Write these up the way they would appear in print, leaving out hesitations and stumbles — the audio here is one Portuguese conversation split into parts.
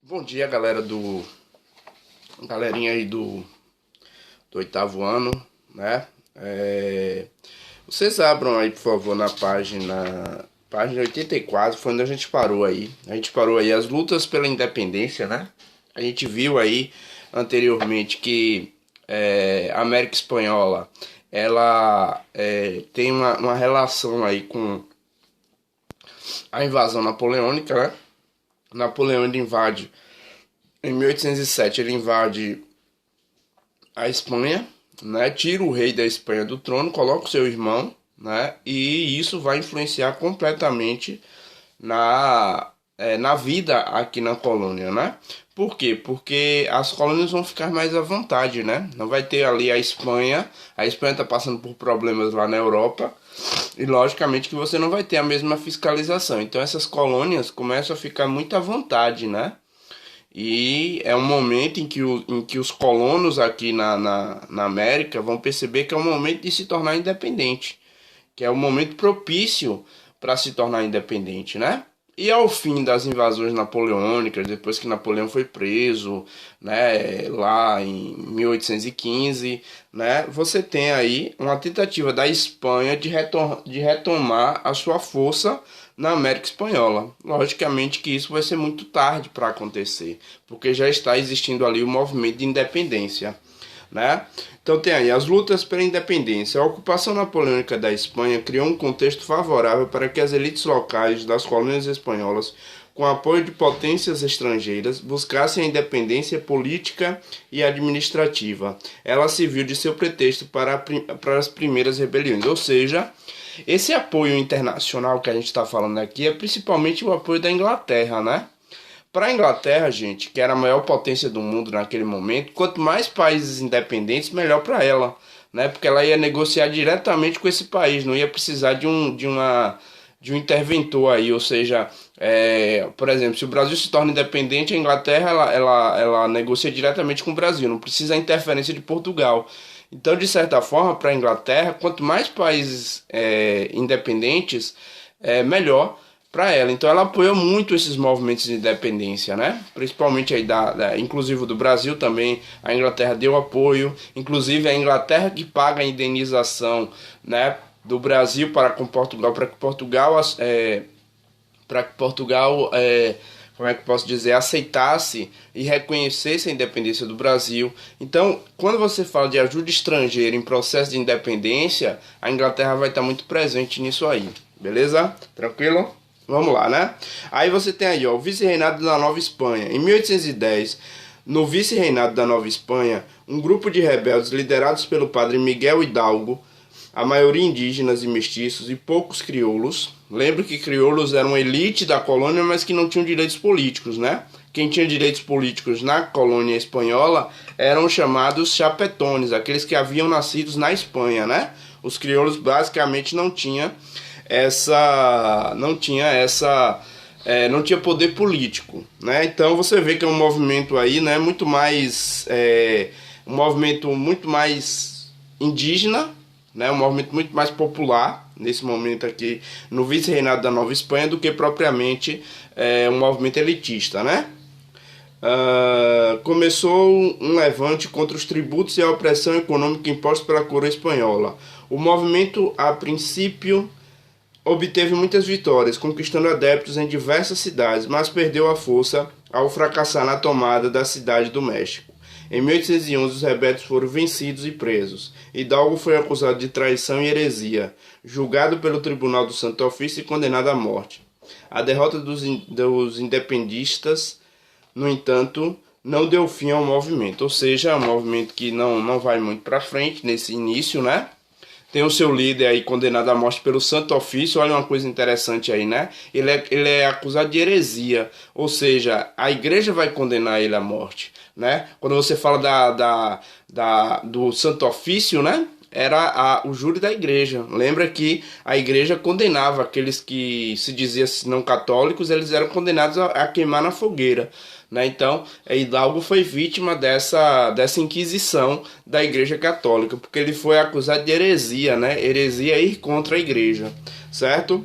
Bom dia, galerinha aí do oitavo ano, né? Vocês abram aí, por favor, na página 84, foi onde a gente parou aí. A gente parou aí as lutas pela independência, né? A gente viu aí anteriormente que a América Espanhola, ela tem uma relação aí com a invasão napoleônica, né? Napoleão ele invade, em 1807 ele invade a Espanha, né? Tira o rei da Espanha do trono, coloca o seu irmão, né? E isso vai influenciar completamente na vida aqui na colônia, né? Por quê? Porque as colônias vão ficar mais à vontade, né? Não vai ter ali a Espanha está passando por problemas lá na Europa, e logicamente que você não vai ter a mesma fiscalização. Então essas colônias começam a ficar muito à vontade, né? E é um momento em que os colonos aqui na América vão perceber que é o momento de se tornar independente, que é o momento propício para se tornar independente, né? E ao fim das invasões napoleônicas, depois que Napoleão foi preso, né, lá em 1815, né, você tem aí uma tentativa da Espanha de retomar a sua força na América Espanhola. Logicamente que isso vai ser muito tarde para acontecer, porque já está existindo ali o movimento de independência, né? Então tem aí as lutas pela independência. A ocupação napoleônica da Espanha criou um contexto favorável para que as elites locais das colônias espanholas, com apoio de potências estrangeiras, buscassem a independência política e administrativa. Ela serviu de seu pretexto para as primeiras rebeliões, ou seja, esse apoio internacional que a gente está falando aqui é principalmente o apoio da Inglaterra, né? Para a Inglaterra, gente, que era a maior potência do mundo naquele momento, quanto mais países independentes, melhor para ela, né? Porque ela ia negociar diretamente com esse país, não ia precisar de um interventor aí, ou seja, por exemplo, se o Brasil se torna independente, a Inglaterra ela negocia diretamente com o Brasil, não precisa da interferência de Portugal. Então, de certa forma, para a Inglaterra, quanto mais países independentes, melhor para ela. Então ela apoiou muito esses movimentos de independência, né? Principalmente aí inclusive do Brasil também, a Inglaterra deu apoio, inclusive a Inglaterra que paga a indenização, né, do Brasil para com Portugal, como é que eu posso dizer, aceitasse e reconhecesse a independência do Brasil. Então, quando você fala de ajuda estrangeira em processo de independência, a Inglaterra vai estar muito presente nisso aí, beleza? Tranquilo? Vamos lá, né? Aí você tem aí, ó, o vice-reinado da Nova Espanha. Em 1810, no vice-reinado da Nova Espanha, um grupo de rebeldes liderados pelo padre Miguel Hidalgo, a maioria indígenas e mestiços e poucos crioulos. Lembra que crioulos eram uma elite da colônia, mas que não tinham direitos políticos, né? Quem tinha direitos políticos na colônia espanhola eram chamados chapetones, aqueles que haviam nascido na Espanha, né? Os crioulos basicamente não tinha poder político, né? Então você vê que é um movimento aí, né, muito mais um movimento muito mais indígena, né, um movimento muito mais popular nesse momento aqui no vice-reinado da Nova Espanha do que propriamente um movimento elitista, né? Começou um levante contra os tributos e a opressão econômica imposta pela coroa espanhola. O movimento, a princípio, obteve muitas vitórias, conquistando adeptos em diversas cidades, mas perdeu a força ao fracassar na tomada da cidade do México. Em 1811, os rebeldes foram vencidos e presos. Hidalgo foi acusado de traição e heresia, julgado pelo Tribunal do Santo Ofício e condenado à morte. A derrota dos independistas, no entanto, não deu fim ao movimento, ou seja, é um movimento que não vai muito para frente nesse início, né? Tem o seu líder aí condenado à morte pelo Santo Ofício. Olha uma coisa interessante aí, né? Ele é acusado de heresia, ou seja, a igreja vai condenar ele à morte, né? Quando você fala do Santo Ofício, né? Era o júri da igreja. Lembra que a igreja condenava aqueles que se diziam não católicos, eles eram condenados a queimar na fogueira, né? Então, Hidalgo foi vítima dessa inquisição da igreja católica, porque ele foi acusado de heresia, né? Heresia é ir contra a igreja, certo?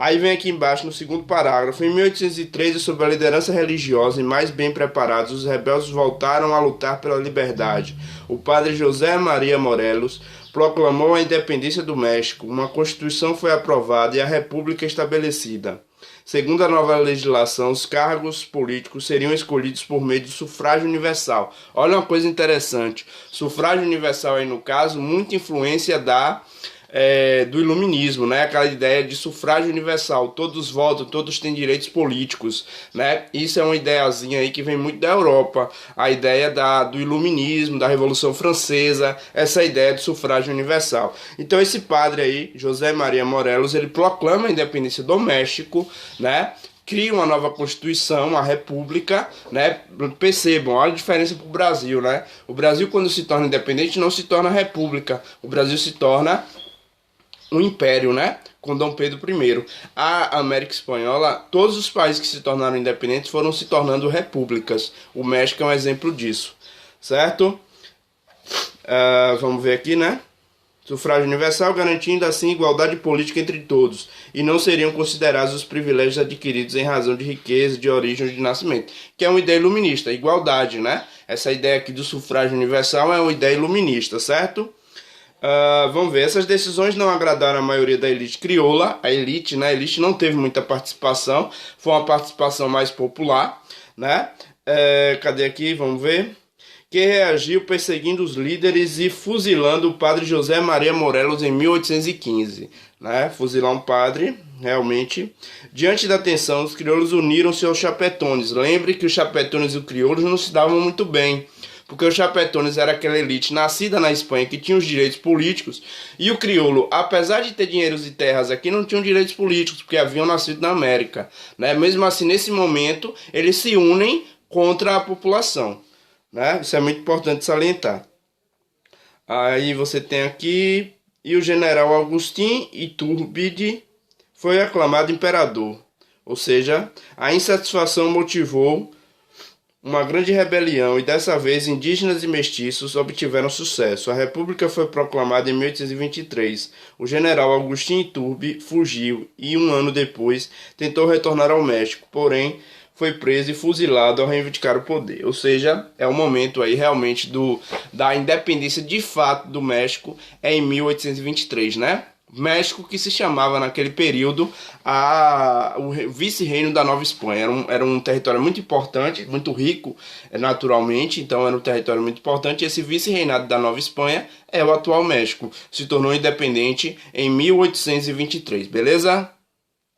Aí vem aqui embaixo no segundo parágrafo, em 1813, sob a liderança religiosa e mais bem preparados, os rebeldes voltaram a lutar pela liberdade. O padre José Maria Morelos proclamou a independência do México, uma constituição foi aprovada e a república estabelecida. Segundo a nova legislação, os cargos políticos seriam escolhidos por meio do sufrágio universal. Olha uma coisa interessante, sufrágio universal aí no caso, muita influência do iluminismo, né? Aquela ideia de sufrágio universal, todos votam, todos têm direitos políticos, né? Isso é uma ideiazinha aí que vem muito da Europa, a ideia do iluminismo, da Revolução Francesa, essa ideia de sufrágio universal. Então esse padre aí, José Maria Morelos, ele proclama a independência do México, né? Cria uma nova Constituição, uma república, né? Percebam, olha a diferença para o Brasil, né? O Brasil, quando se torna independente, não se torna república. O Brasil se torna um império, né? Com Dom Pedro I. A América Espanhola, todos os países que se tornaram independentes foram se tornando repúblicas. O México é um exemplo disso, certo? Vamos ver aqui, né? Sufrágio universal, garantindo assim igualdade política entre todos, e não seriam considerados os privilégios adquiridos em razão de riqueza, de origem ou de nascimento, que é uma ideia iluminista, igualdade, né? Essa ideia aqui do sufrágio universal é uma ideia iluminista, certo? Vamos ver, essas decisões não agradaram a maioria da elite crioula, a elite, né? A elite não teve muita participação, foi uma participação mais popular, né? Cadê aqui? Vamos ver. Que reagiu perseguindo os líderes e fuzilando o padre José Maria Morelos em 1815, né? Fuzilar um padre, realmente. Diante da tensão, os crioulos uniram-se aos chapetones. Lembre que os chapetones e os crioulos não se davam muito bem, porque os chapetones era aquela elite nascida na Espanha que tinha os direitos políticos, e o crioulo, apesar de ter dinheiros e terras aqui, não tinham direitos políticos, porque haviam nascido na América, né? Mesmo assim, nesse momento, eles se unem contra a população, né? Isso é muito importante salientar. Aí você tem aqui, e o general Agustín Iturbide foi aclamado imperador, ou seja, a insatisfação motivou uma grande rebelião e dessa vez indígenas e mestiços obtiveram sucesso. A república foi proclamada em 1823. O general Agustín Iturbide fugiu e um ano depois tentou retornar ao México, porém foi preso e fuzilado ao reivindicar o poder. Ou seja, é o momento aí realmente da independência de fato do México é em 1823, né? México que se chamava naquele período o vice-reino da Nova Espanha. Era um território muito importante, muito rico naturalmente, então era um território muito importante. E esse vice-reinado da Nova Espanha é o atual México. Se tornou independente em 1823, beleza?